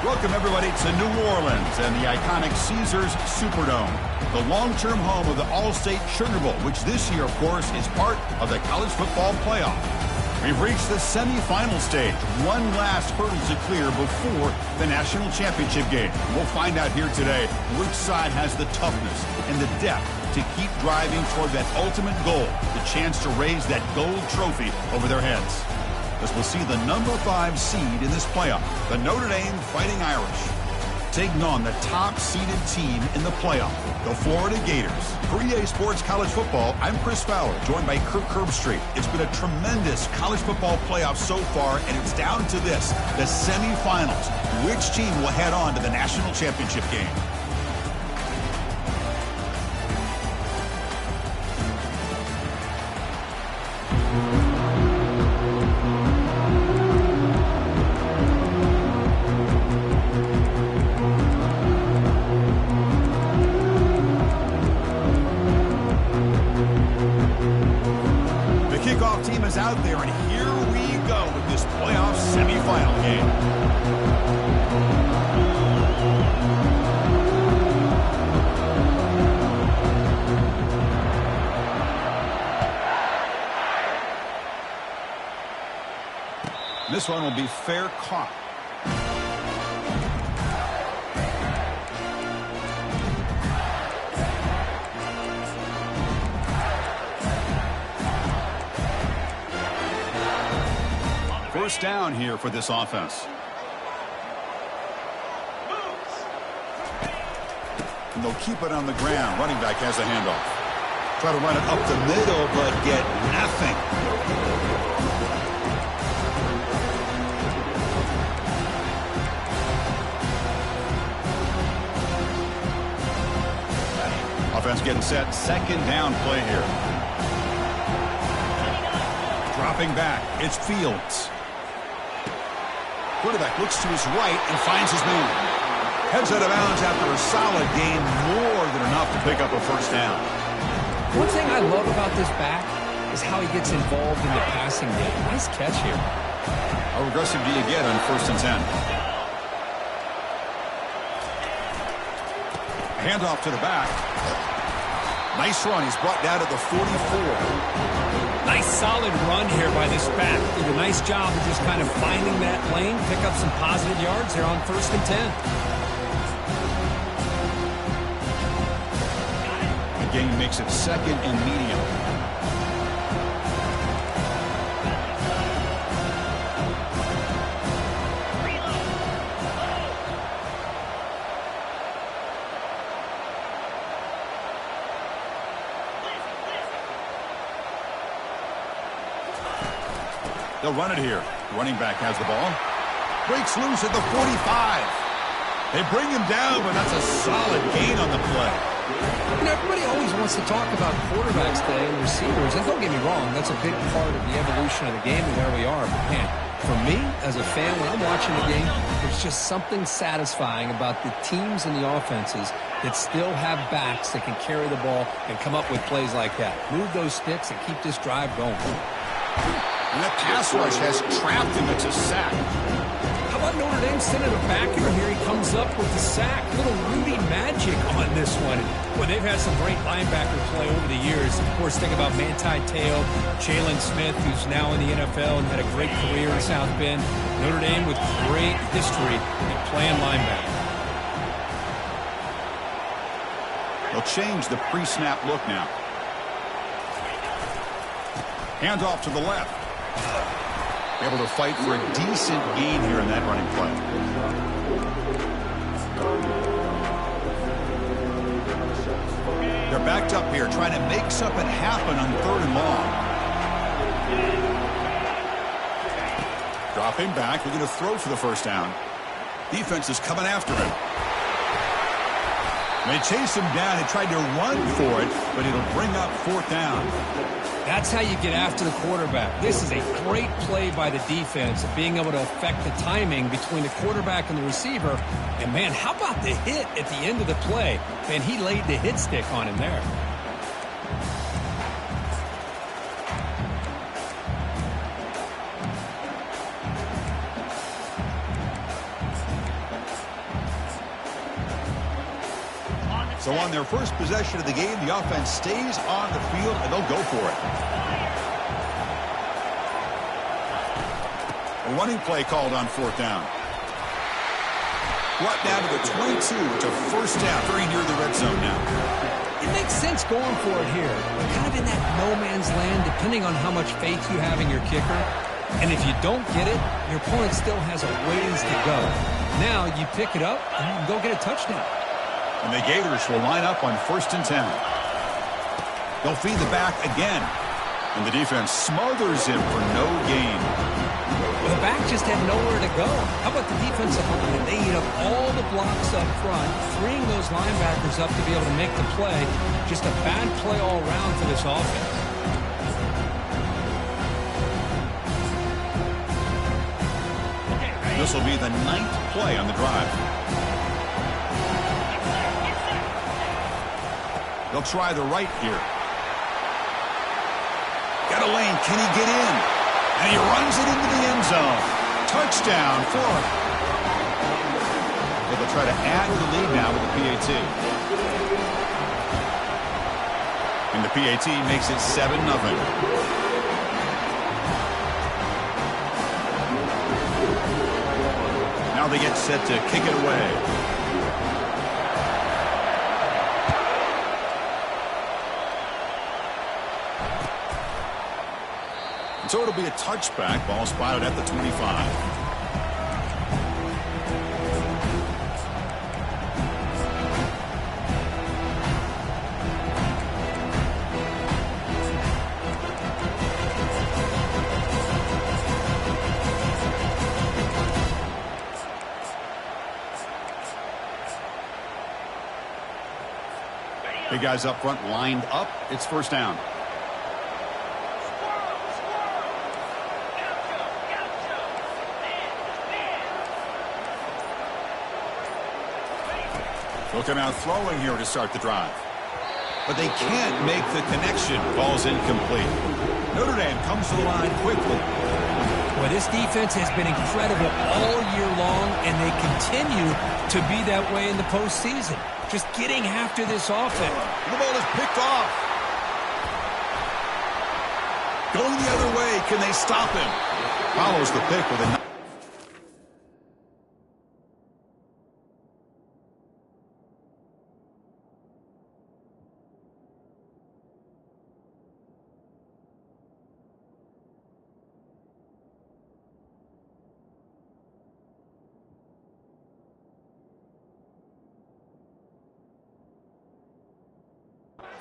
Welcome, everybody, to New Orleans and the iconic Caesars Superdome, the long-term home of the All-State Sugar Bowl, which this year, of course, is part of the college football playoff. We've reached the semifinal stage, one last hurdle to clear before the national championship game. We'll find out here today which side has the toughness and the depth to keep driving toward that ultimate goal, the chance to raise that gold trophy over their heads. As we'll see the number 5 seed in this playoff, the Notre Dame Fighting Irish, taking on the top-seeded team in the playoff, the Florida Gators. For EA Sports College Football, I'm Chris Fowler, joined by Kirk Herbstreit. It's been a tremendous college football playoff so far, and it's down to this, the semifinals. Which team will head on to the national championship game? Out there, and here we go with this playoff semifinal game. This one will be fair caught. First down here for this offense. And they'll keep it on the ground. Running back has a handoff. Try to run it up the middle, but get nothing. Offense getting set. Second down play here. Dropping back. It's Fields. Quarterback looks to his right and finds his man. Heads out of bounds after a solid game, more than enough to pick up a first down. One thing I love about this back is how he gets involved in the passing game. Nice catch here. How aggressive do you get on 1st and 10? Handoff to the back. Nice run. He's brought down to the 44. Nice solid run here by this back. Did a nice job of just kind of finding that lane, pick up some positive yards here on 1st and 10. The game makes it 2nd and medium. They'll run it here. Running back has the ball. Breaks loose at the 45. They bring him down, but that's a solid gain on the play. You know, everybody always wants to talk about quarterbacks today and receivers, and don't get me wrong, that's a big part of the evolution of the game and where we are. But, man, for me, as a fan, when I'm watching the game, there's just something satisfying about the teams and the offenses that still have backs that can carry the ball and come up with plays like that. Move those sticks and keep this drive going. And that pass rush has trapped him. It's a sack. How about Notre Dame sending a backer here? He comes up with the sack. Little Rudy magic on this one. Boy, they've had some great linebacker play over the years. Of course, think about Manti Te'o, Jalen Smith, who's now in the NFL and had a great career in South Bend. Notre Dame with great history in playing linebacker. They'll change the pre-snap look now. Hands off to the left. Able to fight for a decent gain here in that running play. They're backed up here trying to make something happen on 3rd and long. Dropping back. We're going to throw for the first down. Defense is coming after him. They chase him down and tried to run for it, but it'll bring up 4th down. That's how you get after the quarterback. This is a great play by the defense of being able to affect the timing between the quarterback and the receiver. And, man, how about the hit at the end of the play? Man, he laid the hit stick on him there. So on their first possession of the game, the offense stays on the field, and they'll go for it. A running play called on 4th down. Brought down to the 22. It's a first down, very near the red zone now. It makes sense going for it here. You're kind of in that no man's land, depending on how much faith you have in your kicker. And if you don't get it, your opponent still has a ways to go. Now you pick it up and you can go get a touchdown. And the Gators will line up on 1st and 10. They'll feed the back again. And the defense smothers him for no gain. Well, the back just had nowhere to go. How about the defensive line? They eat up all the blocks up front, freeing those linebackers up to be able to make the play. Just a bad play all around for this offense. This will be the 9th play on the drive. They'll try the right here. Got a lane. Can he get in? And he runs it into the end zone. Touchdown, Florida. Well, they'll try to add to the lead now with the PAT. And the PAT makes it 7-0. Now they get set to kick it away. So it'll be a touchback. Ball spotted at the 25. Big guys up front lined up. It's first down. They'll come out throwing here to start the drive. But they can't make the connection. Ball's incomplete. Notre Dame comes to the line quickly. Boy, this defense has been incredible all year long, and they continue to be that way in the postseason. Just getting after this offense. The ball is picked off. Going the other way. Can they stop him? Follows the pick with a...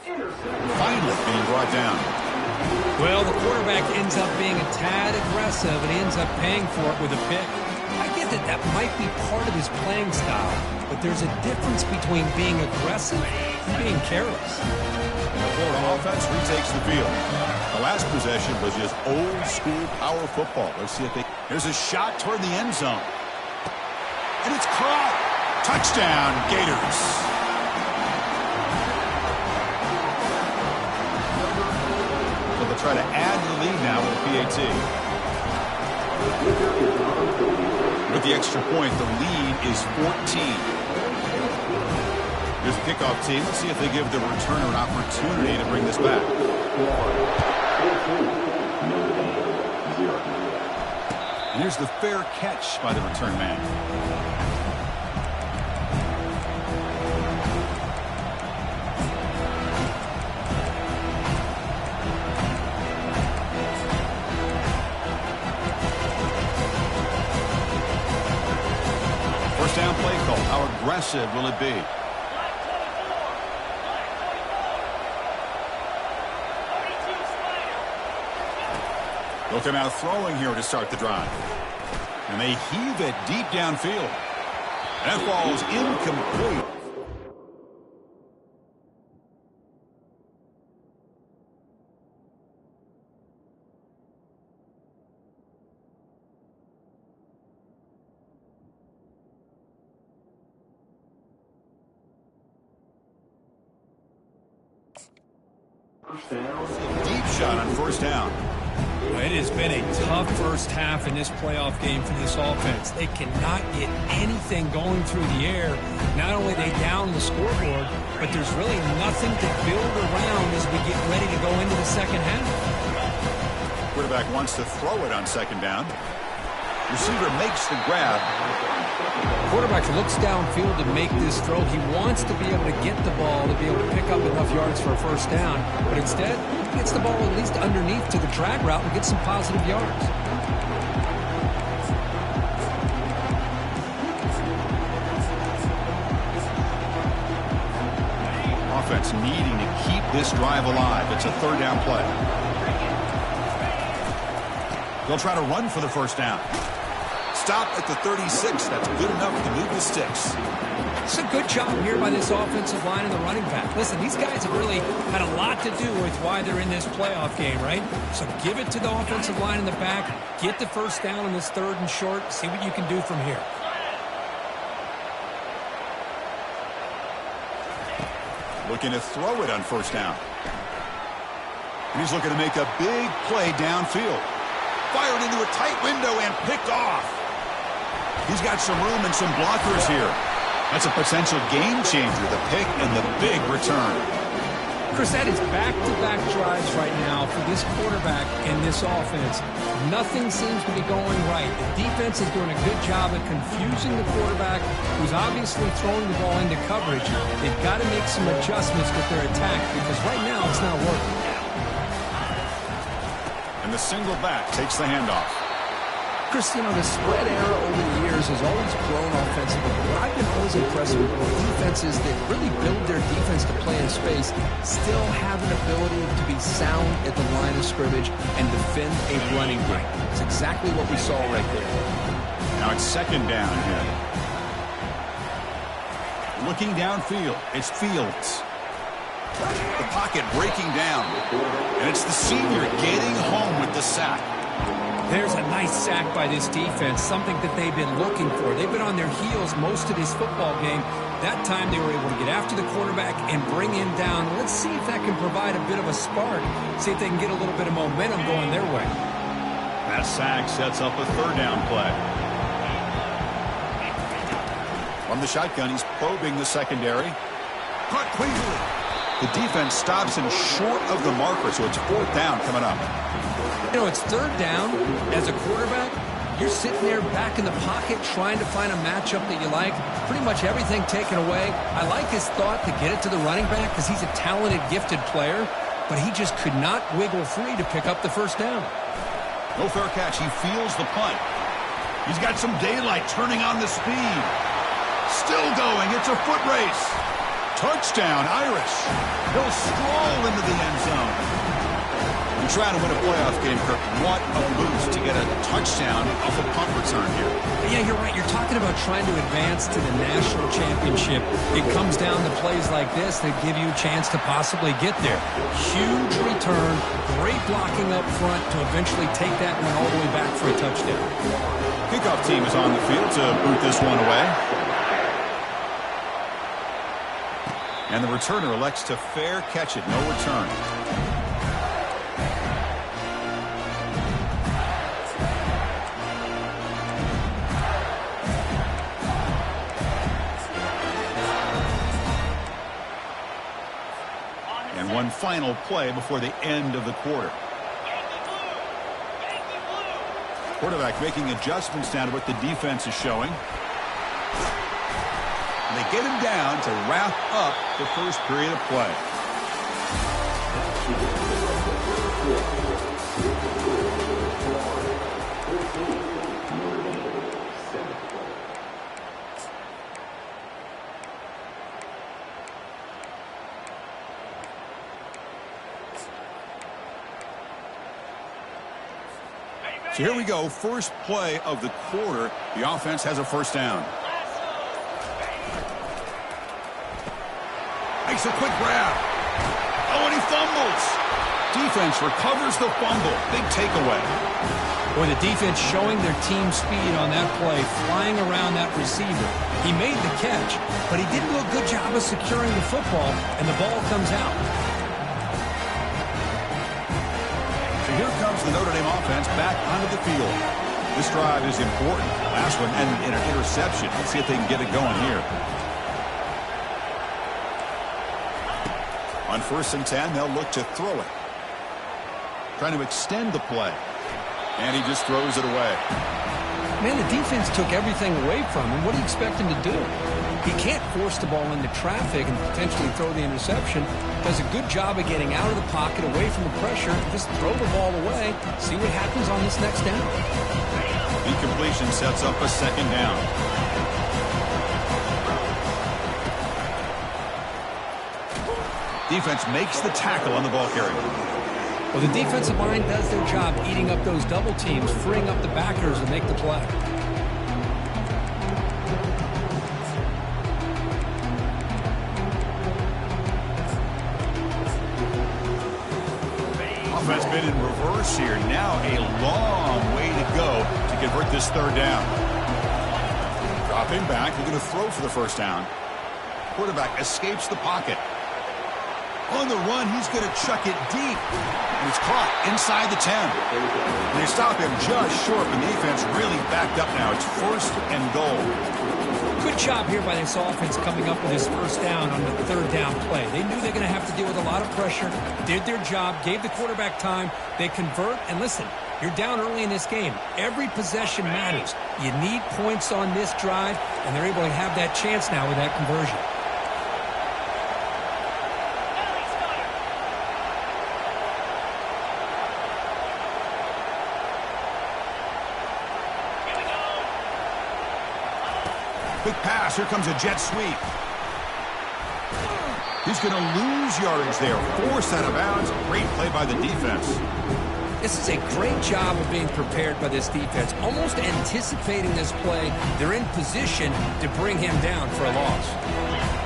Finally being brought down. Well, the quarterback ends up being a tad aggressive, and he ends up paying for it with a pick. I get that that might be part of his playing style, but there's a difference between being aggressive and being careless. The Florida offense retakes the field. The last possession was just old-school power football. Let's see if they... Here's a shot toward the end zone. And it's caught. Touchdown, Gators. So they'll try to add to the lead now with the PAT. With the extra point, the lead is 14. Here's the kickoff team. Let's see if they give the returner an opportunity to bring this back. And here's the fair catch by the return man. First down play call. How aggressive will it be? They'll come out throwing here to start the drive. And they heave it deep downfield. That ball's incomplete. Deep shot on first down. It has been a tough first half in this playoff game for this offense. They cannot get anything going through the air. Not only they down the scoreboard, but there's really nothing to build around as we get ready to go into the second half. Quarterback wants to throw it on second down. Receiver makes the grab. Quarterback looks downfield to make this throw. He wants to be able to get the ball to be able to pick up enough yards for a first down, but instead he gets the ball at least underneath to the drag route and gets some positive yards. Offense needing to keep this drive alive. It's a third down play. They'll try to run for the first down. Stop at the 36. That's good enough to move the sticks. It's a good job here by this offensive line and the running back. Listen, these guys have really had a lot to do with why they're in this playoff game, right? So give it to the offensive line in the back. Get the first down on this third and short. See what you can do from here. Looking to throw it on first down. And he's looking to make a big play downfield. Fired into a tight window and picked off. He's got some room and some blockers here. That's a potential game changer, the pick and the big return. Chris, that is back-to-back drives right now for this quarterback and this offense. Nothing seems to be going right. The defense is doing a good job of confusing the quarterback, who's obviously throwing the ball into coverage. They've got to make some adjustments with their attack because right now it's not working. And the single back takes the handoff. Chris, you know, the spread era over the years has always grown offensively. But I've been always impressed with defenses that really build their defense to play in space, still have an ability to be sound at the line of scrimmage and defend a running game. That's exactly what we saw right there. Now it's second down here. Looking downfield, it's Fields. The pocket breaking down. And it's the senior getting home with the sack. There's a nice sack by this defense, something that they've been looking for. They've been on their heels most of this football game. That time they were able to get after the quarterback and bring him down. Let's see if that can provide a bit of a spark. See if they can get a little bit of momentum going their way. That sack sets up a third down play. From the shotgun, he's probing the secondary. Caught quickly. The defense stops him short of the marker, so it's fourth down coming up. You know, it's third down. As a quarterback, you're sitting there back in the pocket trying to find a matchup that you like. Pretty much everything taken away. I like his thought to get it to the running back because he's a talented, gifted player, but he just could not wiggle free to pick up the first down. No fair catch. He feels the punt. He's got some daylight turning on the speed. Still going. It's a foot race. Touchdown, Irish. He'll stroll into the end zone. Trying to win a playoff game, Kirk. What a boost to get a touchdown off a punt return here. Yeah, you're right. You're talking about trying to advance to the national championship. It comes down to plays like this that give you a chance to possibly get there. Huge return, great blocking up front to eventually take that one all the way back for a touchdown. Kickoff team is on the field to boot this one away. And the returner elects to fair catch it. No return. And one final play before the end of the quarter. Quarterback making adjustments down to what the defense is showing. And they get him down to wrap up the first period of play. So here we go, first play of the quarter. The offense has a first down. Makes a quick grab. Oh, and he fumbles. Defense recovers the fumble. Big takeaway. Boy, the defense showing their team speed on that play, flying around that receiver. He made the catch, but he didn't do a good job of securing the football, and the ball comes out. Here comes the Notre Dame offense back onto the field. This drive is important. Last one ended in an interception. Let's see if they can get it going here. On 1st and 10, they'll look to throw it. Trying to extend the play. And he just throws it away. Man, the defense took everything away from him. What do you expect him to do? He can't force the ball into traffic and potentially throw the interception. Does a good job of getting out of the pocket, away from the pressure. Just throw the ball away. See what happens on this next down. Incompletion sets up a second down. Defense makes the tackle on the ball carrier. Well, the defensive line does their job eating up those double teams, freeing up the backers to make the play. Offense been in reverse here. Now a long way to go to convert this third down. Dropping back. They're going to throw for the first down. Quarterback escapes the pocket. On the run, he's going to chuck it deep. And it's caught inside the 10. And they stop him just short. The defense really backed up now. It's 1st and goal. Good job here by this offense coming up with his first down on the third down play. They knew they were going to have to deal with a lot of pressure, did their job, gave the quarterback time. They convert, and listen, you're down early in this game. Every possession matters. You need points on this drive, and they're able to have that chance now with that conversion. Quick pass. Here comes a jet sweep. He's going to lose yardage there. Forced out of bounds. Great play by the defense. This is a great job of being prepared by this defense. Almost anticipating this play. They're in position to bring him down for a loss.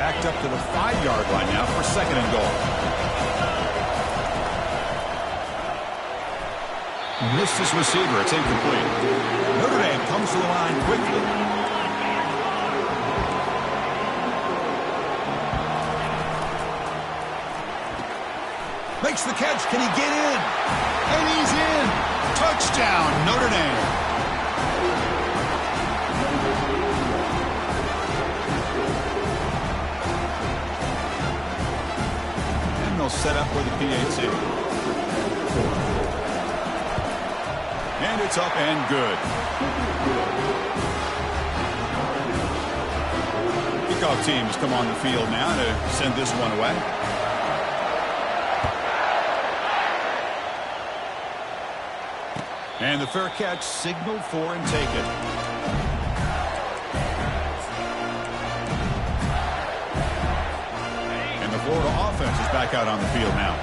Backed up to the 5-yard line now for 2nd and goal. Missed his receiver. It's incomplete. Notre Dame comes to the line quickly. Makes the catch. Can he get in? And he's in. Touchdown, Notre Dame. And they'll set up for the PAT. And it's up and good. Kickoff team has come on the field now to send this one away. And the fair catch signaled for and taken. And the Florida offense is back out on the field now.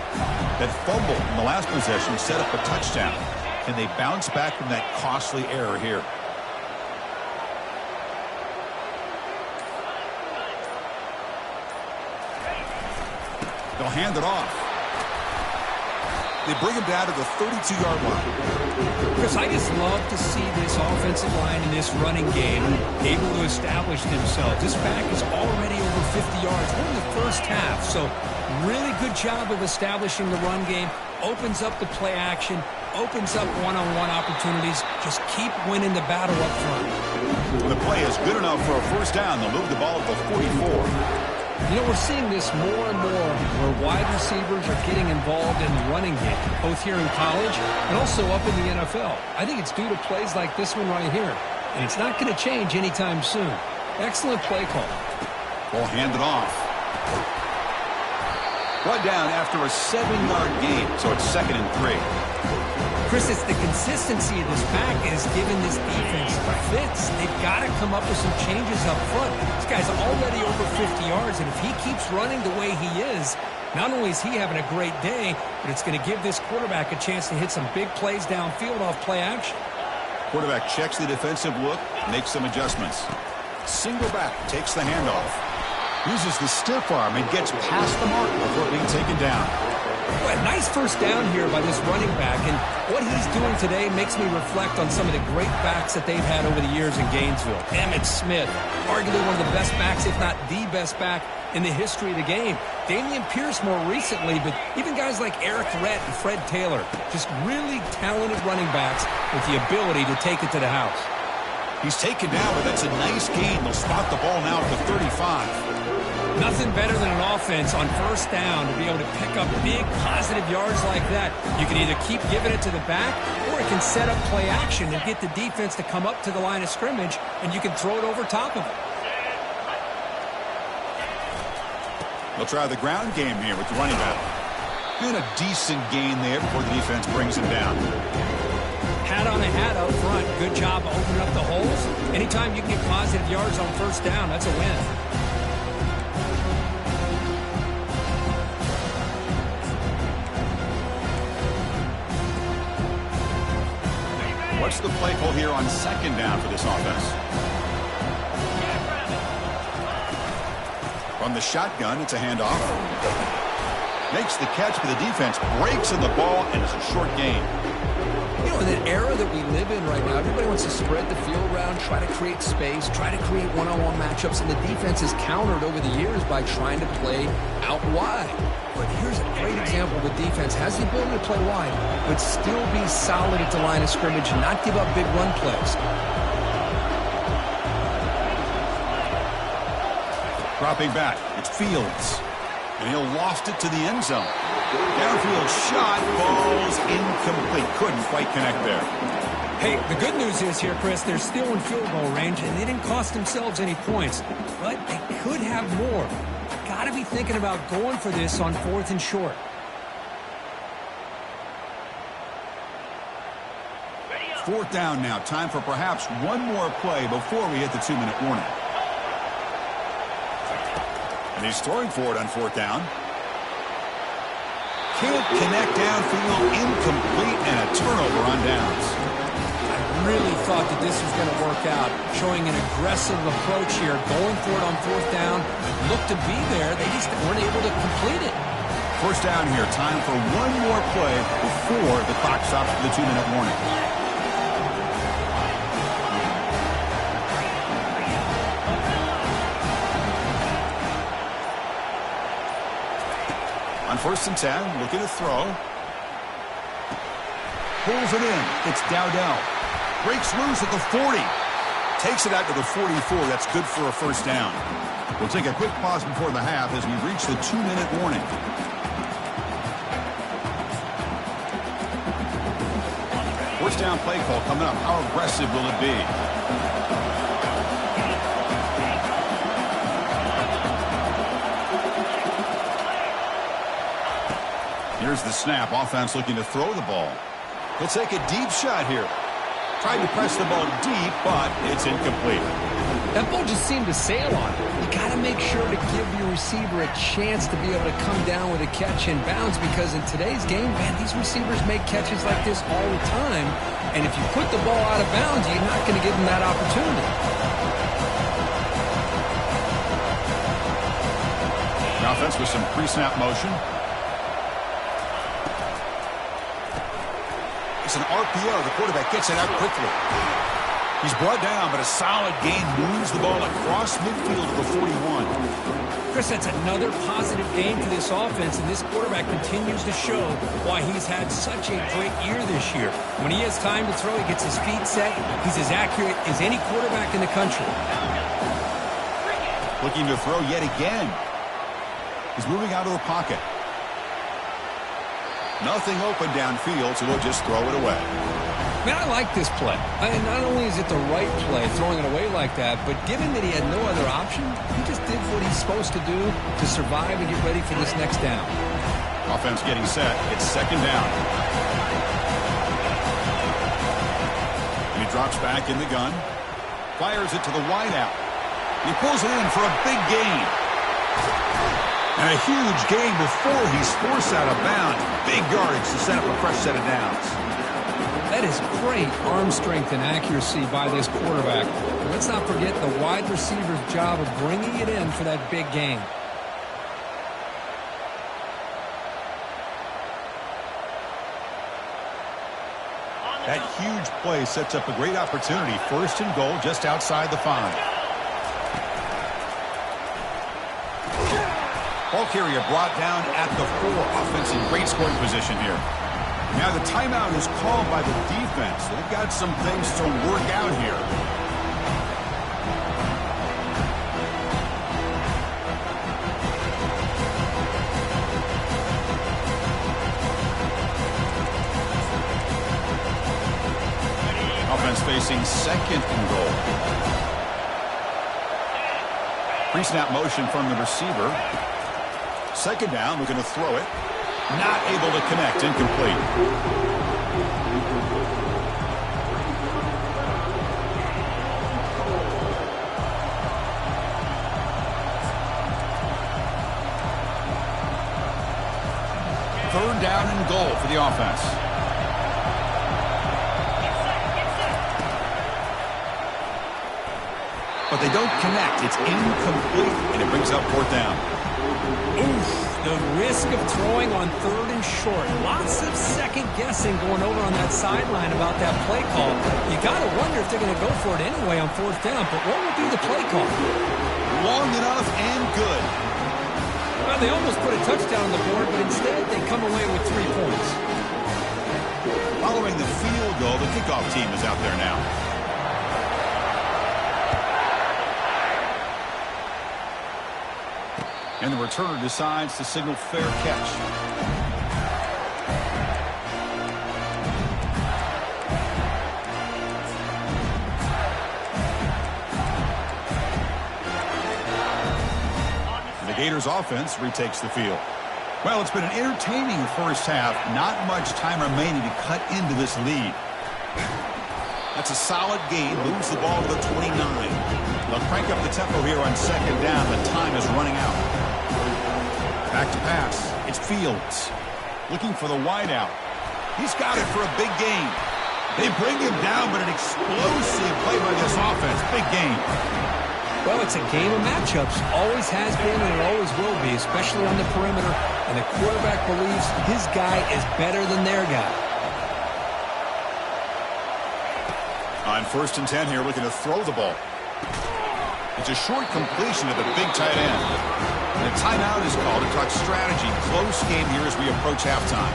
That fumble in the last possession set up a touchdown. Can they bounce back from that costly error here? They'll hand it off. They bring him down to the 32-yard line. Chris, I just love to see this offensive line in this running game able to establish themselves. This back is already over 50 yards. We're in the first half, so really good job of establishing the run game. Opens up the play action, opens up one-on-one opportunities. Just keep winning the battle up front. When the play is good enough for a first down, they'll move the ball to the 44. You know, we're seeing this more and more where wide receivers are getting involved in the running game, both here in college and also up in the NFL. I think it's due to plays like this one right here, and it's not going to change anytime soon. Excellent play call. Ball handed off. Brought down after a 7-yard gain, so it's 2nd and 3. Chris, it's the consistency of this back is giving this defense fits. They've got to come up with some changes up front. This guy's already over 50 yards, and if he keeps running the way he is, not only is he having a great day, but it's going to give this quarterback a chance to hit some big plays downfield off play action. Quarterback checks the defensive look, makes some adjustments. Single back, takes the handoff. Uses the stiff arm and gets past the mark before being taken down. Well, a nice first down here by this running back, and what he's doing today makes me reflect on some of the great backs that they've had over the years in Gainesville. Emmitt Smith, arguably one of the best backs, if not the best back in the history of the game. Damian Pierce more recently, but even guys like Eric Rhett and Fred Taylor, just really talented running backs with the ability to take it to the house. He's taken down, but that's a nice gain. They'll spot the ball now at the 35. Nothing better than an offense on first down to be able to pick up big positive yards like that. You can either keep giving it to the back, or it can set up play action and get the defense to come up to the line of scrimmage, and you can throw it over top of it. They'll try the ground game here with the running back. And a decent gain there before the defense brings him down. Hat on a hat up front. Good job of opening up the holes. Anytime you can get positive yards on first down, that's a win. What's the play call here on 2nd down for this offense? From the shotgun, it's a handoff. Makes the catch, but the defense breaks in the ball, and it's a short gain. You know, in the era that we live in right now, everybody wants to spread the field around, try to create space, try to create one-on-one matchups, and the defense has countered over the years by trying to play out wide. But here's a great example. The defense has the ability to play wide, but still be solid at the line of scrimmage and not give up big run plays. Dropping back, it's Fields. And he'll loft it to the end zone. Downfield shot, ball's incomplete. Couldn't quite connect there. Hey, the good news is here, Chris, they're still in field goal range, and they didn't cost themselves any points. But they could have more. Got to be thinking about going for this on 4th and short. Fourth down now. Time for perhaps one more play before we hit the 2-minute warning. And he's throwing for it on 4th down. Can't connect downfield, incomplete, and a turnover on downs. I really thought that this was going to work out, showing an aggressive approach here, going for it on 4th down. Looked to be there. They just weren't able to complete it. First down here. Time for one more play before the clock stops for the 2-minute warning. On 1st and 10, looking to throw. Pulls it in. It's Dowdell. Breaks loose at the 40. Takes it out to the 44. That's good for a first down. We'll take a quick pause before the half as we reach the 2-minute warning. First down play call coming up. How aggressive will it be? Here's the snap. Offense looking to throw the ball. He'll take a deep shot here. Tried to press the ball deep, but it's incomplete. That ball just seemed to sail on it. You got to make sure to give your receiver a chance to be able to come down with a catch in bounds, because in today's game, man, these receivers make catches like this all the time. And if you put the ball out of bounds, you're not going to give them that opportunity. The offense with some pre-snap motion. It's an RPO. The quarterback gets it out quickly. He's brought down, but a solid gain moves the ball across midfield to the 41. Chris, that's another positive gain for this offense, and this quarterback continues to show why he's had such a great year this year. When he has time to throw, he gets his feet set. He's as accurate as any quarterback in the country. Looking to throw yet again. He's moving out of the pocket. Nothing open downfield, so he'll just throw it away. Man, I like this play. And not only is it the right play, throwing it away like that, but given that he had no other option, he just did what he's supposed to do to survive and get ready for this next down. Offense getting set. It's second down. And he drops back in the gun. Fires it to the wideout. He pulls it in for a big gain. And a huge gain before he's forced out of bounds. Big yardage to set up a fresh set of downs. That is great arm strength and accuracy by this quarterback. But let's not forget the wide receiver's job of bringing it in for that big gain. That huge play sets up a great opportunity. First and goal just outside the 5. Ball carrier brought down at the 4. Offense in great scoring position here. Now the timeout is called by the defense. They've got some things to work out here. Offense facing second and goal. Pre-snap motion from the receiver. Second down, looking to throw it. Not able to connect, incomplete. Third down and goal for the offense. But they don't connect. It's incomplete, and it brings up fourth down. Oof. The risk of throwing on third and short. Lots of second guessing going over on that sideline about that play call. You got to wonder if they're going to go for it anyway on fourth down. But what will be the play call? Long enough and good. Well, they almost put a touchdown on the board, but instead they come away with 3 points. Following the field goal, the kickoff team is out there now. And the returner decides to signal fair catch. The Gators offense retakes the field. Well, it's been an entertaining first half. Not much time remaining to cut into this lead. That's a solid gain. Moves the ball to the 29. They'll crank up the tempo here on second down. The time is running out. Back to pass. It's Fields. Looking for the wideout. He's got it for a big gain. They bring him down, but an explosive play by this offense. Big gain. Well, it's a game of matchups. Always has been and it always will be, especially on the perimeter. And the quarterback believes his guy is better than their guy. On first and 10 here, looking to throw the ball. It's a short completion to the big tight end. And a timeout is called to talk strategy. Close game here as we approach halftime.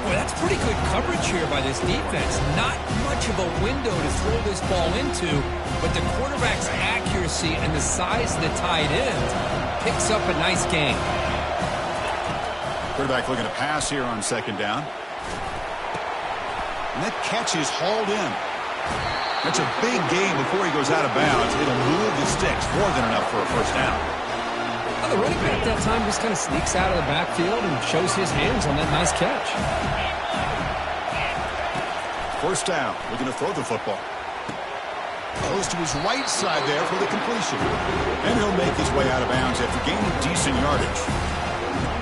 Boy, that's pretty good coverage here by this defense. Not much of a window to throw this ball into, but the quarterback's accuracy and the size of the tight end picks up a nice gain. Quarterback looking to pass here on second down. And that catch is hauled in. That's a big gain before he goes out of bounds. It'll move the sticks, more than enough for a first down. Well, the running back that time just kind of sneaks out of the backfield and shows his hands on that nice catch. First down, looking to throw the football. Goes to his right side there for the completion. And he'll make his way out of bounds after gaining decent yardage.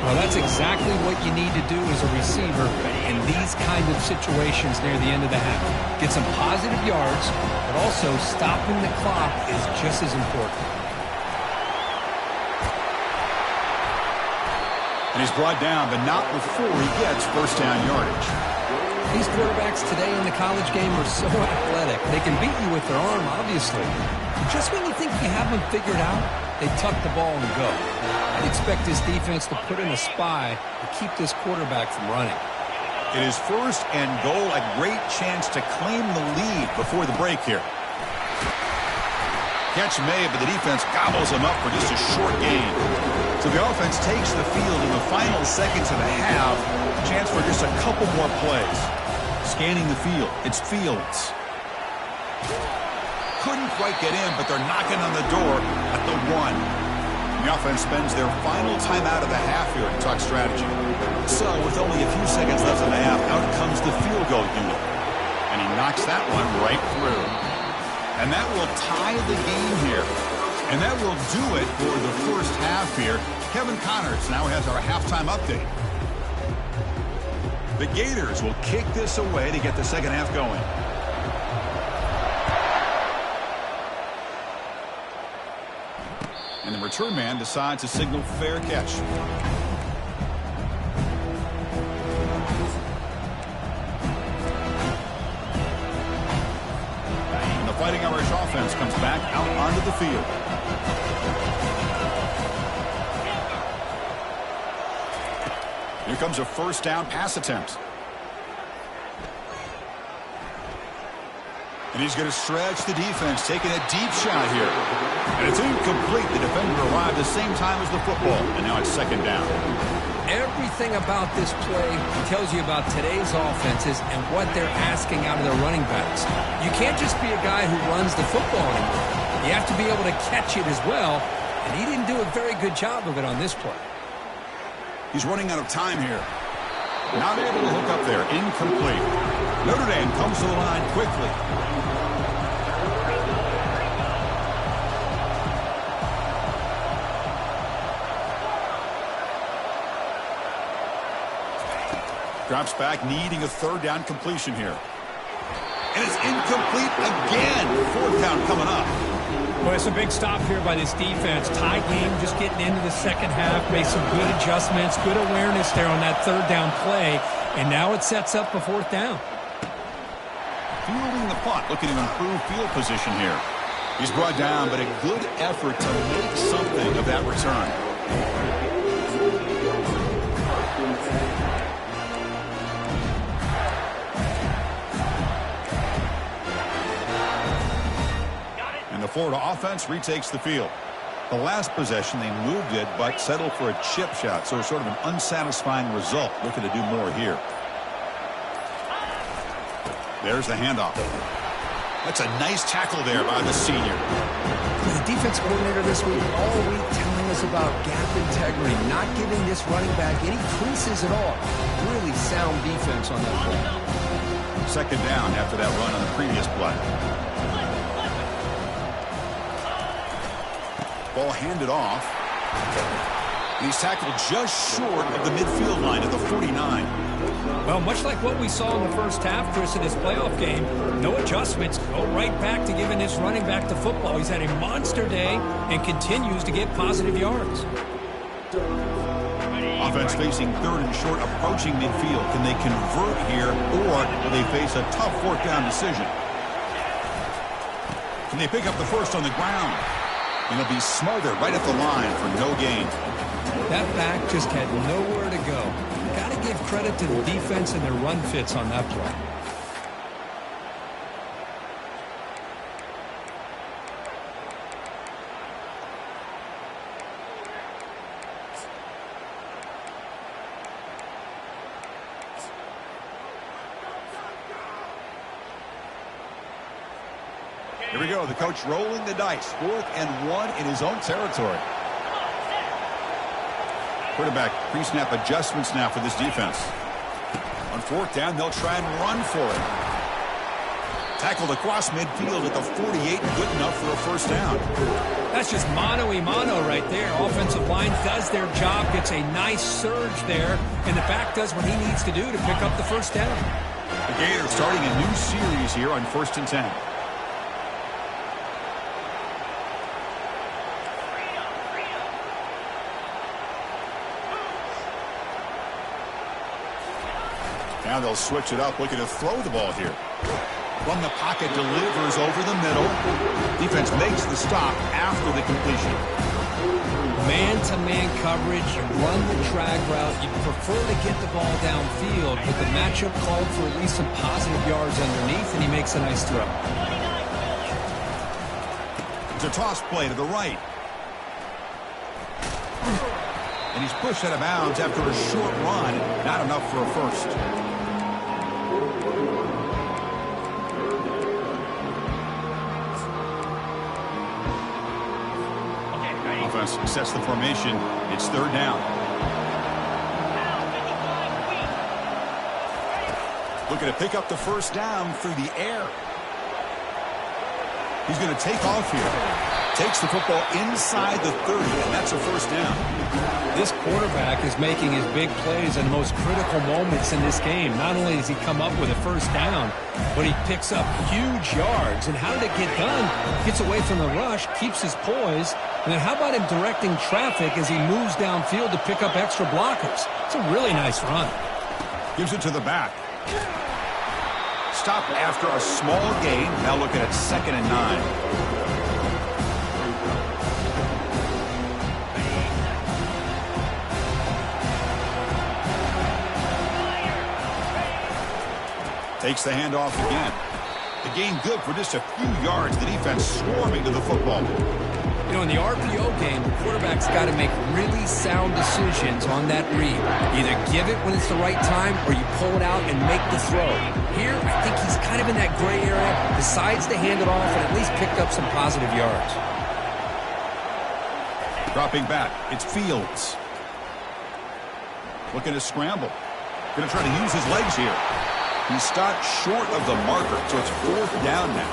Well, that's exactly what you need to do as a receiver in these kind of situations near the end of the half. Get some positive yards, but also stopping the clock is just as important. And he's brought down, but not before he gets first down yardage. These quarterbacks today in the college game are so athletic. They can beat you with their arm, obviously. Just when you think you have them figured out, they tuck the ball and go. I'd expect this defense to put in a spy to keep this quarterback from running. It is first and goal, a great chance to claim the lead before the break here. Catch made, but the defense gobbles him up for just a short gain. So the offense takes the field in the final seconds of the half. Chance for just a couple more plays. Scanning the field. It's Fields. Couldn't quite get in, but they're knocking on the door at the 1. The offense spends their final time out of the half here to talk strategy. So with only a few seconds left in the half, out comes the field goal unit. And he knocks that one right through. And that will tie the game here. And that will do it for the first half here. Kevin Connors now has our halftime update. The Gators will kick this away to get the second half going. And the return man decides to signal fair catch. And the Fighting Irish offense comes back out onto the field. Here comes a first down pass attempt. And he's going to stretch the defense, taking a deep shot here. And it's incomplete. The defender arrived the same time as the football, and now it's second down. Everything about this play tells you about today's offenses and what they're asking out of their running backs. You can't just be a guy who runs the football anymore. You have to be able to catch it as well, and he didn't do a very good job of it on this play. He's running out of time here. Not able to hook up there. Incomplete. Notre Dame comes to the line quickly. Drops back, needing a third down completion here. And it's incomplete again. Fourth down coming up. Well, it's a big stop here by this defense. Tied game, just getting into the second half. Made some good adjustments, good awareness there on that third down play. And now it sets up a fourth down. Fielding the punt, looking to improve field position here. He's brought down, but a good effort to make something of that return. And the Florida offense retakes the field. The last possession, they moved it, but settled for a chip shot, so sort of an unsatisfying result. Looking to do more here. There's the handoff. That's a nice tackle there by the senior. The defense coordinator this week all week telling us about gap integrity, not giving this running back any creases at all. Really sound defense on that play. Second down after that run on the previous play. Ball handed off. And he's tackled just short of the midfield line at the 49. Well, much like what we saw in the first half, Chris, in this playoff game, no adjustments. Go right back to giving this running back the football. He's had a monster day and continues to get positive yards. Offense facing third and short, approaching midfield. Can they convert here, or will they face a tough fourth down decision? Can they pick up the first on the ground? And they'll be smothered right at the line for no gain. That back just had nowhere to go. Got to give credit to the defense and their run fits on that play. Here we go. The coach rolling the dice. 4th and 1 in his own territory. Quarterback pre-snap adjustments now for this defense. On 4th down, they'll try and run for it. Tackled across midfield at the 48, good enough for a first down. That's just mano-a-mano right there. Offensive line does their job, gets a nice surge there, and the back does what he needs to do to pick up the first down. The Gators starting a new series here on 1st and 10. Now they'll switch it up, looking to throw the ball here. From the pocket, delivers over the middle. Defense makes the stop after the completion. Man-to-man coverage, you run the drag route. You prefer to get the ball downfield, but the matchup called for at least some positive yards underneath, and he makes a nice throw. It's a toss play to the right. And he's pushed out of bounds after a short run. Not enough for a first. Offense sets the formation. It's 3rd down. Looking to pick up the first down through the air. He's going to take off here. Takes the football inside the 30, and that's a first down. This quarterback is making his big plays in the most critical moments in this game. Not only does he come up with a first down, but he picks up huge yards. And how did it get done? Gets away from the rush, keeps his poise, and then how about him directing traffic as he moves downfield to pick up extra blockers? It's a really nice run. Gives it to the back. Stop after a small gain. Now looking at 2nd and 9. Takes the handoff again. The gain good for just a few yards. The defense swarming to the football. You know, in the RPO game, the quarterback's got to make really sound decisions on that read. Either give it when it's the right time or you pull it out and make the throw. Here, I think he's kind of in that gray area, decides to hand it off and at least picked up some positive yards. Dropping back, it's Fields. Looking to scramble. Going to try to use his legs here. He stopped short of the marker, so it's 4th down now.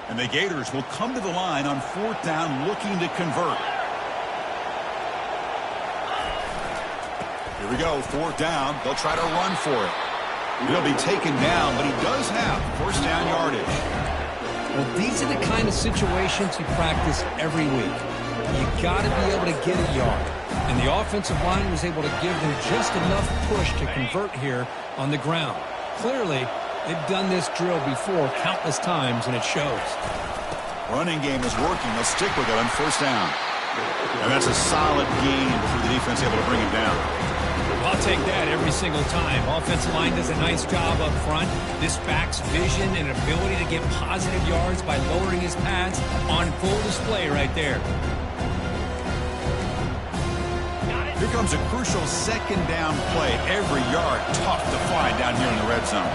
And the Gators will come to the line on 4th down, looking to convert. Here we go, 4th down. They'll try to run for it. He'll be taken down, but he does have first down yardage. Well, these are the kind of situations you practice every week. You got to be able to get a yard. And the offensive line was able to give them just enough push to convert here on the ground. Clearly, they've done this drill before countless times, and it shows. Running game is working. They'll stick with it on first down. And that's a solid gain for the defense able to bring him down. I'll take that every single time. Offensive line does a nice job up front. This back's vision and ability to get positive yards by lowering his pads on full display right there. Here comes a crucial 2nd down play. Every yard tough to find down here in the red zone.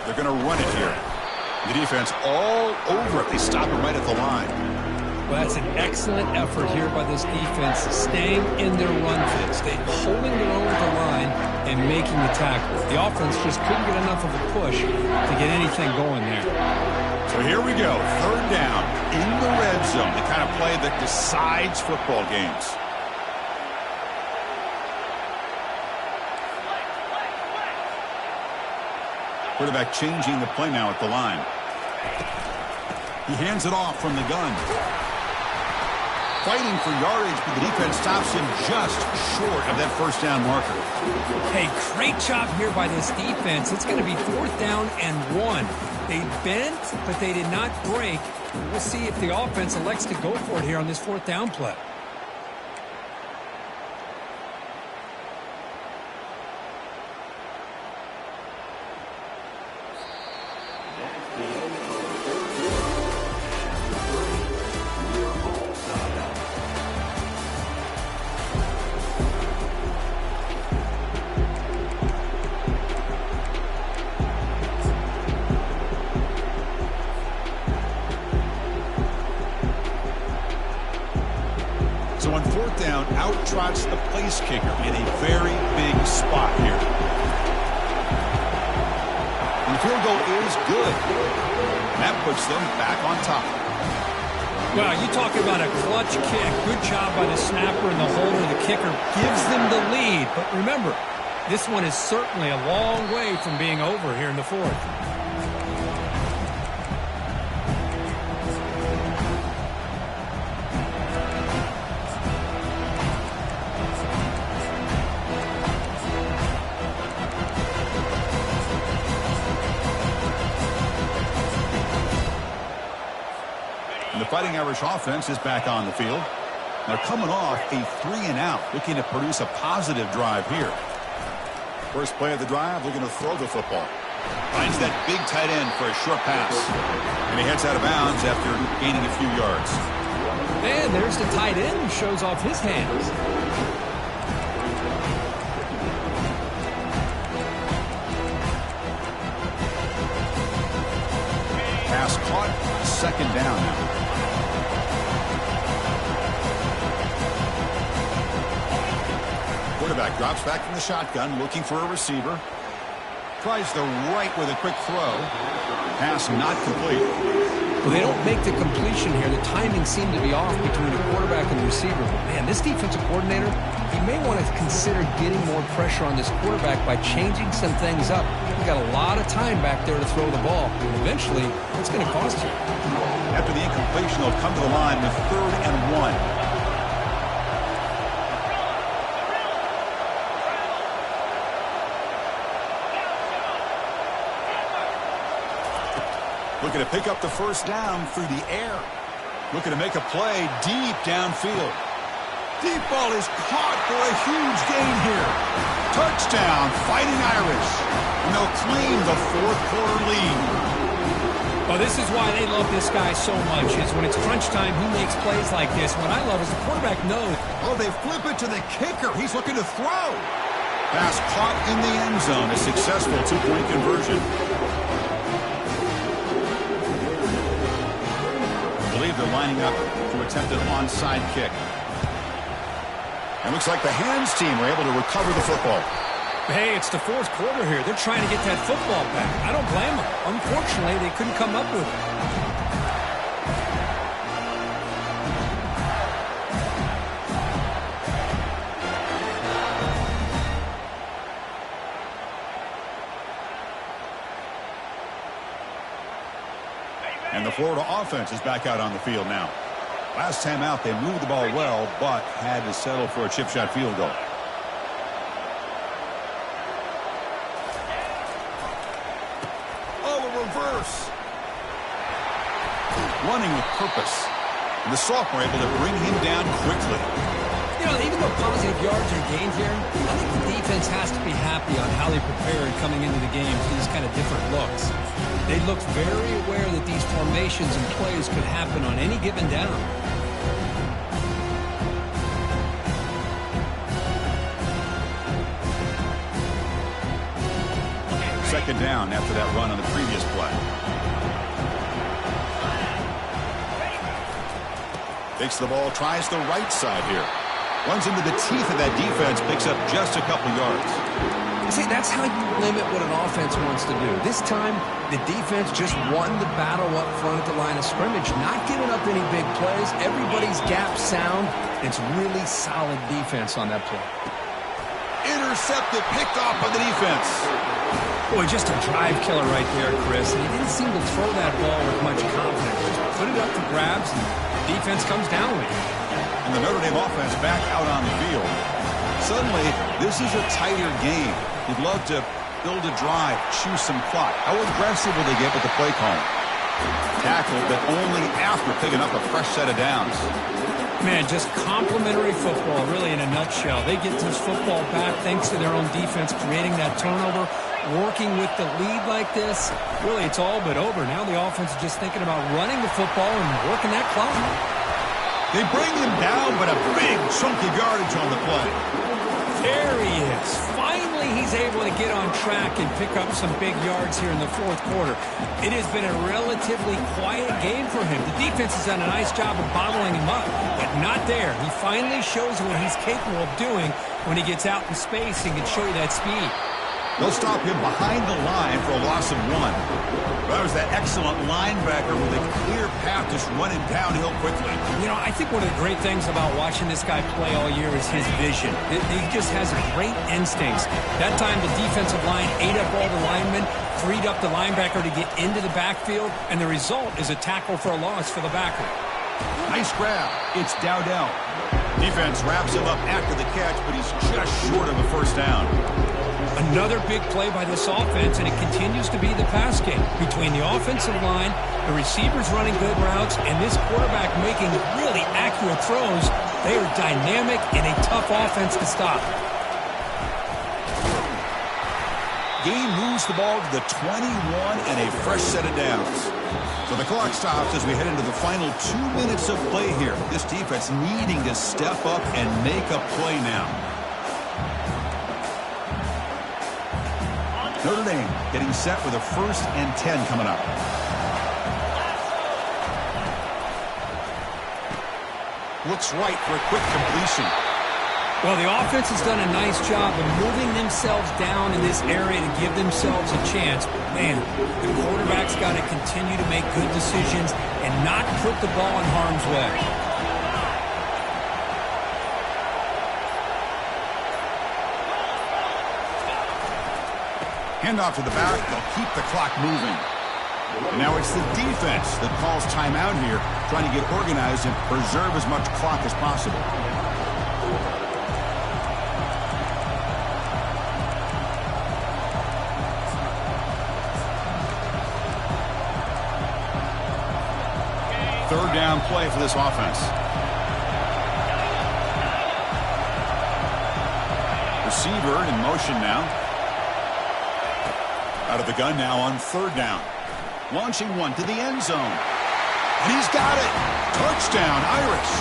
They're going to run it here. The defense all over it. They stop it right at the line. Well, that's an excellent effort here by this defense, staying in their run fix. They're holding their own at the line and making the tackle. The offense just couldn't get enough of a push to get anything going there. So here we go, 3rd down in the red zone, the kind of play that decides football games. Quarterback changing the play now at the line. He hands it off from the gun. Fighting for yardage, but the defense stops him just short of that first down marker. Hey, great job here by this defense. It's going to be 4th down and 1. They bent, but they did not break. We'll see if the offense elects to go for it here on this 4th down play. check-down out-trots the place kicker in a very big spot here. And the field goal is good. And that puts them back on top. Well, you talk about a clutch kick. Good job by the snapper and the holder. The kicker gives them the lead. But remember, this one is certainly a long way from being over here in the fourth. The Fighting Irish offense is back on the field. They're coming off a 3-and-out, looking to produce a positive drive here. First play of the drive, looking to throw the football. Finds that big tight end for a short pass. And he heads out of bounds after gaining a few yards. And there's the tight end who shows off his hands. Pass caught, second down now. Quarterback drops back from the shotgun, looking for a receiver. Tries the right with a quick throw. Pass not complete. Well, they don't make the completion here. The timing seemed to be off between the quarterback and the receiver. But, man, this defensive coordinator, he may want to consider getting more pressure on this quarterback by changing some things up. He's got a lot of time back there to throw the ball. And eventually, it's going to cost you. After the incompletion, they'll come to the line with 3rd and 1. Looking to pick up the first down through the air. Looking to make a play deep downfield. Deep ball is caught for a huge gain here. Touchdown, Fighting Irish. And they'll claim the 4th quarter lead. Well, this is why they love this guy so much, is when it's crunch time, he makes plays like this. What I love is the quarterback knows. Oh, they flip it to the kicker. He's looking to throw. Pass caught in the end zone. A successful 2-point conversion. They're lining up to attempt an onside kick. And looks like the hands team were able to recover the football. Hey, it's the 4th quarter here. They're trying to get that football back. I don't blame them. Unfortunately, they couldn't come up with it. And the Florida offense is back out on the field now. Last time out, they moved the ball well, but had to settle for a chip shot field goal. Oh, a reverse. Running with purpose. And the sophomore able to bring him down quickly. You know, even though positive yards are gained here, I think the defense has to be happy on how they prepared coming into the game for these kind of different looks. They looked very aware that these formations and plays could happen on any given down. Second down after that run on the previous play. Takes the ball, tries the right side here. Runs into the teeth of that defense, picks up just a couple yards. See, that's how you limit what an offense wants to do. This time, the defense just won the battle up front at the line of scrimmage, not giving up any big plays. Everybody's gap sound. It's really solid defense on that play. Intercepted, picked off by the defense. Boy, just a drive killer right there, Chris. And he didn't seem to throw that ball with much confidence. Just put it up for grabs, and the defense comes down with it. And the Notre Dame offense back out on the field. Suddenly, this is a tighter game. You'd love to build a drive, choose some clock. How aggressive will they get with the play call? Tackled, but only after picking up a fresh set of downs. Man, just complimentary football, really, in a nutshell. They get this football back thanks to their own defense, creating that turnover, working with the lead like this. Really, it's all but over. Now the offense is just thinking about running the football and working that clock. They bring him down, but a big chunk of yardage on the play. There he is, finally Finally, he's able to get on track and pick up some big yards here in the fourth quarter. It has been a relatively quiet game for him. The defense has done a nice job of bottling him up, but not there. He finally shows what he's capable of doing when he gets out in space and can show you that speed. They'll stop him behind the line for a loss of 1. That was that excellent linebacker with a clear path just running downhill quickly. You know, I think one of the great things about watching this guy play all year is his vision. He just has great instincts. That time the defensive line ate up all the linemen, freed up the linebacker to get into the backfield, and the result is a tackle for a loss for the backer. Nice grab. It's Dowdell. Defense wraps him up after the catch, but he's just short of a first down. Another big play by this offense, and it continues to be the pass game. Between the offensive line, the receivers running good routes, and this quarterback making really accurate throws, they are dynamic and a tough offense to stop. Game moves the ball to the 21 and a fresh set of downs. So the clock stops as we head into the final 2 minutes of play here. This defense needing to step up and make a play now. Notre Dame getting set with a 1st and 10 coming up. Looks right for a quick completion. Well, the offense has done a nice job of moving themselves down in this area to give themselves a chance. Man, the quarterback's got to continue to make good decisions and not put the ball in harm's way. Handoff to the back. They'll keep the clock moving. And now it's the defense that calls timeout here, trying to get organized and preserve as much clock as possible. Third down play for this offense. Receiver in motion now. Out of the gun now on 3rd down. Launching one to the end zone. And he's got it. Touchdown, Irish.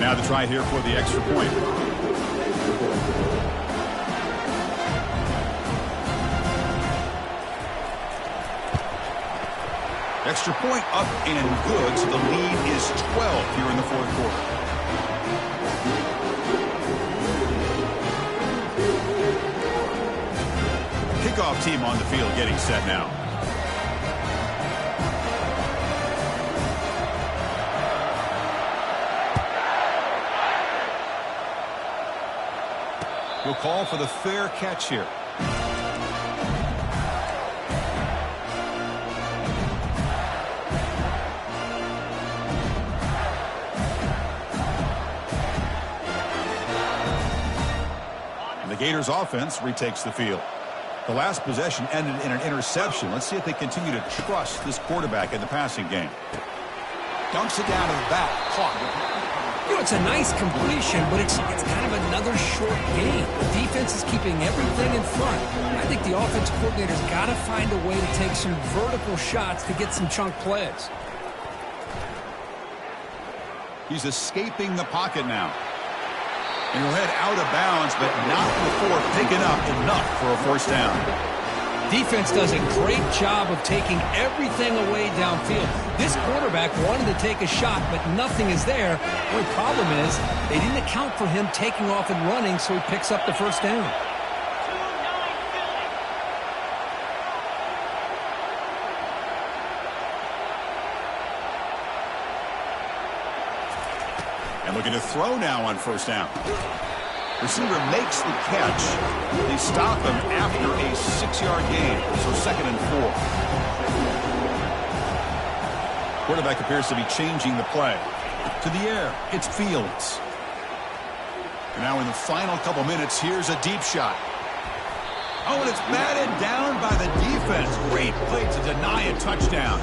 Now the try here for the extra point. Extra point up and good, so the lead is 12 here in the fourth quarter. Kickoff team on the field getting set now. We'll call for the fair catch here. The Gators offense retakes the field. The last possession ended in an interception. Let's see if they continue to trust this quarterback in the passing game. Dumps it down to the back. Clock. You know, it's a nice completion, but it's kind of another short game. The defense is keeping everything in front. I think the offensive coordinator's got to find a way to take some vertical shots to get some chunk plays. He's escaping the pocket now. And he'll head out of bounds, but not before picking up enough for a first down. Defense does a great job of taking everything away downfield. This quarterback wanted to take a shot, but nothing is there. The only problem is they didn't account for him taking off and running, so he picks up the first down. And looking to throw now on first down. Receiver makes the catch. They stop him after a 6-yard gain, so 2nd and 4. Quarterback appears to be changing the play. To the air, it's Fields. And now in the final couple minutes, here's a deep shot. Oh, and it's batted down by the defense. Great play to deny a touchdown.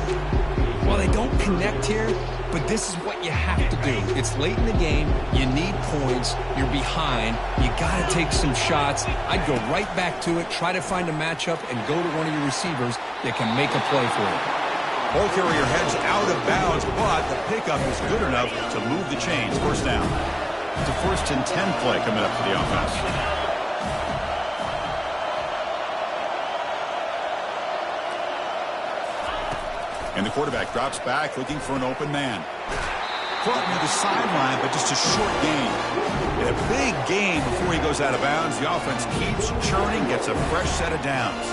Well, they don't connect here, but this is what you have to do. It's late in the game. You need points. You're behind. You got to take some shots. I'd go right back to it, try to find a matchup, and go to one of your receivers that can make a play for you. Ball carrier heads out of bounds, but the pickup is good enough to move the chains. First down. It's a 1st and 10 play coming up for the offense. And the quarterback drops back looking for an open man. Caught near the sideline, but just a short gain. In a big game before he goes out of bounds, the offense keeps churning, gets a fresh set of downs.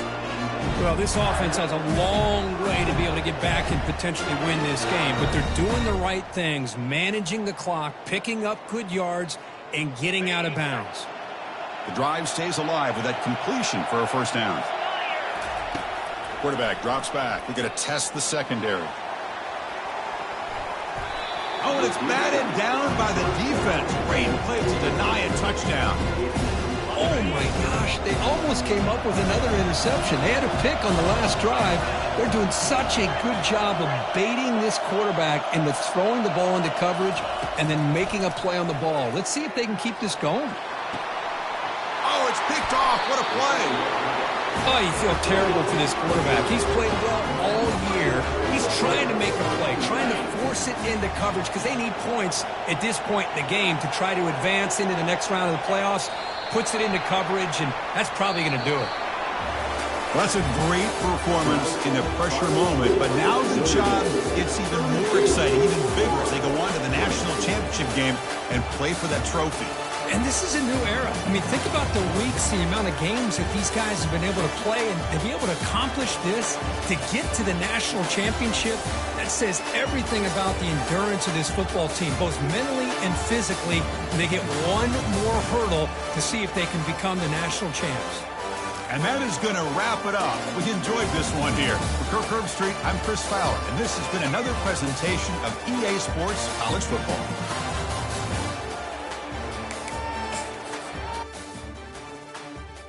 Well, this offense has a long way to be able to get back and potentially win this game, but they're doing the right things, managing the clock, picking up good yards, and getting out of bounds. The drive stays alive with that completion for a first down. Quarterback drops back. We're going to test the secondary. Oh, and it's batted down by the defense. Great play to deny a touchdown. Oh, my gosh. They almost came up with another interception. They had a pick on the last drive. They're doing such a good job of baiting this quarterback into throwing the ball into coverage and then making a play on the ball. Let's see if they can keep this going. Oh, it's picked off. What a play. Oh, you feel terrible for this quarterback. He's played well all year. He's trying to make a play, trying to force it into coverage because they need points at this point in the game to try to advance into the next round of the playoffs. Puts it into coverage, and that's probably going to do it. Well, that's a great performance in a pressure moment, but now the job gets even more exciting, even bigger as they go on to the national championship game and play for that trophy. And this is a new era. I mean, think about the weeks, the amount of games that these guys have been able to play, and to be able to accomplish this, to get to the national championship, that says everything about the endurance of this football team, both mentally and physically. And they get one more hurdle to see if they can become the national champs. And that is going to wrap it up. We enjoyed this one here. For Kirk Herbstreit, I'm Chris Fowler, and this has been another presentation of EA Sports College Football.